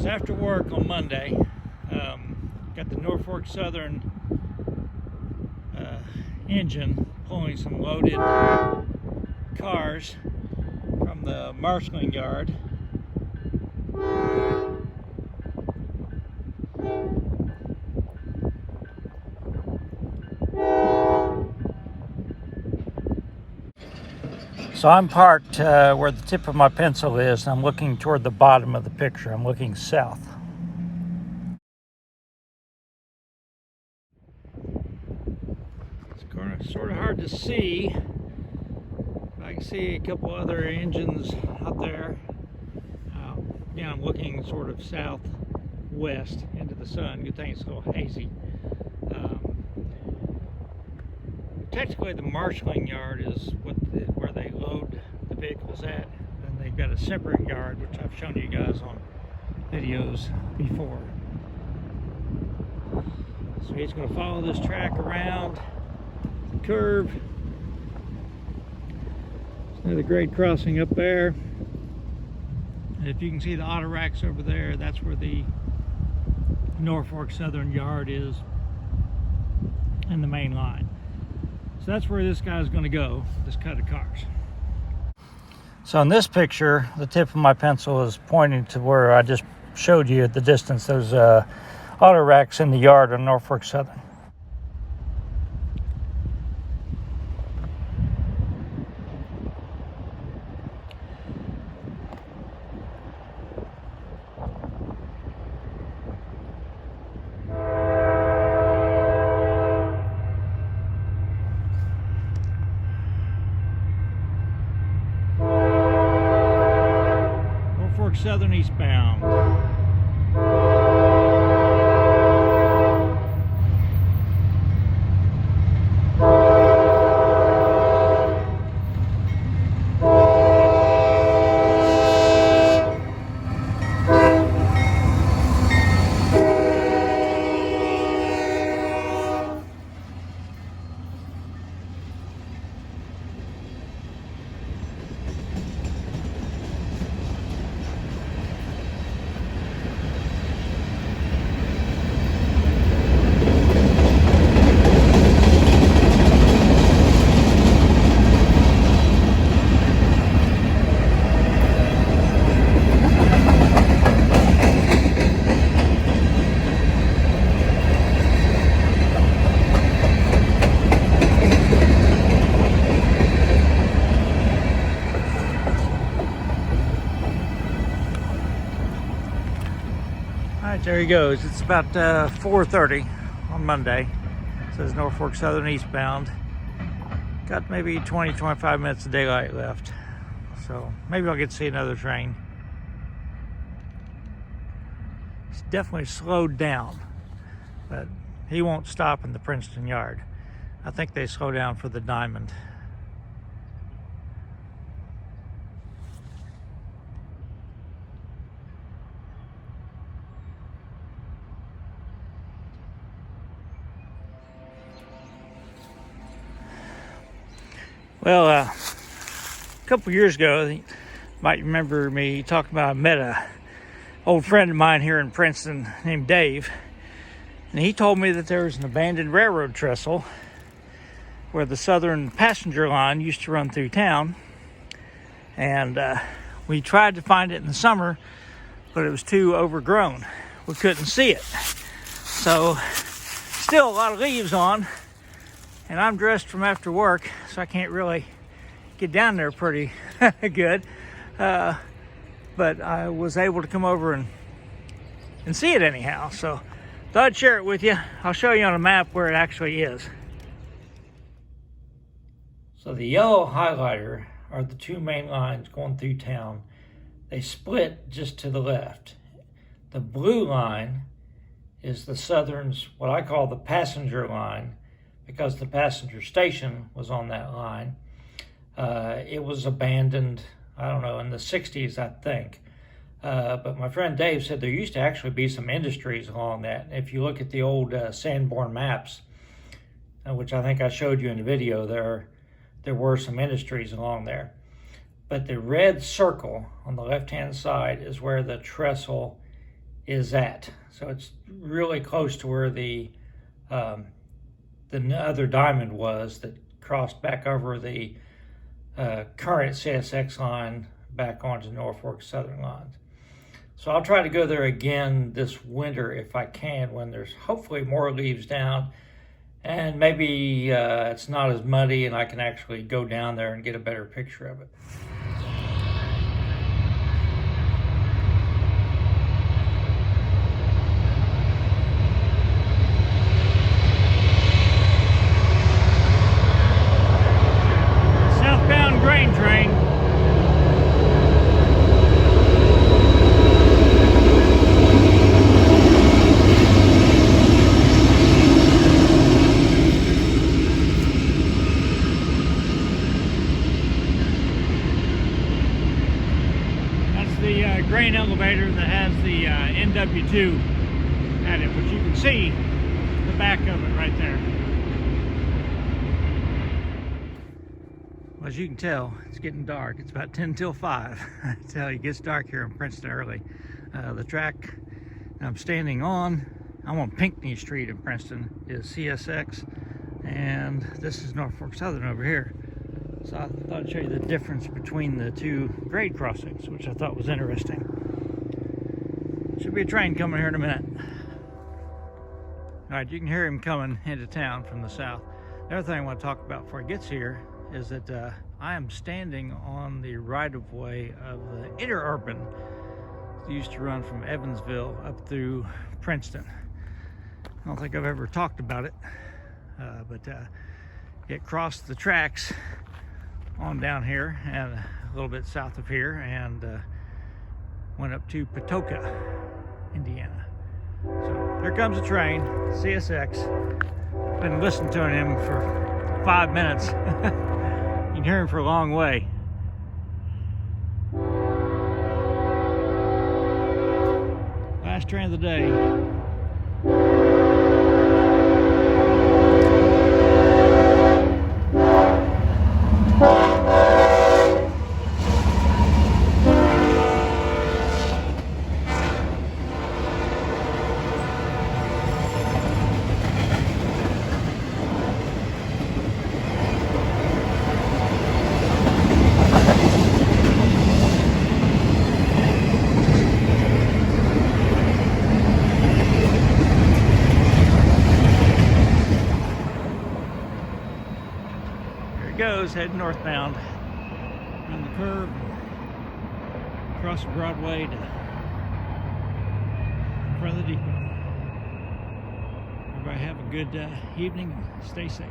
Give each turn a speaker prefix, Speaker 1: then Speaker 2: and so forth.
Speaker 1: was after work on Monday. Got the Norfolk Southern engine pulling some loaded cars from the marshaling yard. So I'm parked where the tip of my pencil is, and I'm looking toward the bottom of the picture. I'm looking south. It's sort of hard to see. I can see a couple other engines out there. Yeah, I'm looking sort of southwest into the sun. Good thing it's a little hazy. Technically, the marshaling yard is where they load the vehicles at. Then they've got a separate yard, which I've shown you guys on videos before. So he's going to follow this track around the curve. There's another grade crossing up there. And if you can see the auto racks over there, that's where the Norfolk Southern yard is in the main line. So that's where this guy's going to go, this cut of cars. So in this picture, the tip of my pencil is pointing to where I just showed you at the distance. Those auto racks in the yard on Norfolk Southern. Norfolk Southern eastbound. Alright, there he goes. It's about 4:30 on Monday. It says Norfolk Southern eastbound. Got maybe 20-25 minutes of daylight left. So maybe I'll get to see another train. He's definitely slowed down, but he won't stop in the Princeton yard. I think they slow down for the Diamond. Well, a couple years ago, you might remember me talking about I met an old friend of mine here in Princeton named Dave, and he told me that there was an abandoned railroad trestle where the Southern passenger line used to run through town, and we tried to find it in the summer, but it was too overgrown. We couldn't see it. So, still a lot of leaves on. And I'm dressed from after work, so I can't really get down there pretty good. But I was able to come over and see it anyhow. So thought I'd share it with you. I'll show you on a map where it actually is. So the yellow highlighter are the two main lines going through town. They split just to the left. The blue line is the Southern's, what I call the passenger line, because the passenger station was on that line. It was abandoned, I don't know, in the 60s, I think. But my friend Dave said there used to actually be some industries along that. If you look at the old Sanborn maps, which I think I showed you in the video, there were some industries along there. But the red circle on the left-hand side is where the trestle is at. So it's really close to where the other diamond was that crossed back over the current CSX line back onto Norfolk Southern lines. So I'll try to go there again this winter if I can, when there's hopefully more leaves down and maybe it's not as muddy and I can actually go down there and get a better picture of it. Southbound grain train. The grain elevator that has the NW2 at it, which you can see the back of it right there. Well, as you can tell, it's getting dark. It's about 10 till 5. I tell you, it gets dark here in Princeton early. The track I'm standing on, I'm on Pinckney Street in Princeton, is CSX, and this is Norfolk Southern over here. So I thought I'd show you the difference between the two grade crossings, which I thought was interesting. Should be a train coming here in a minute. All right, you can hear him coming into town from the south. The other thing I want to talk about before he gets here is that I am standing on the right-of-way of the Interurban. It used to run from Evansville up through Princeton. I don't think I've ever talked about it, but it crossed the tracks on down here and a little bit south of here, and went up to Patoka, Indiana. So here comes a train, CSX. Been listening to him for 5 minutes. You can hear him for a long way. Last train of the day. Goes heading northbound around the curve, across Broadway to in front of the depot. Everybody have a good evening and stay safe.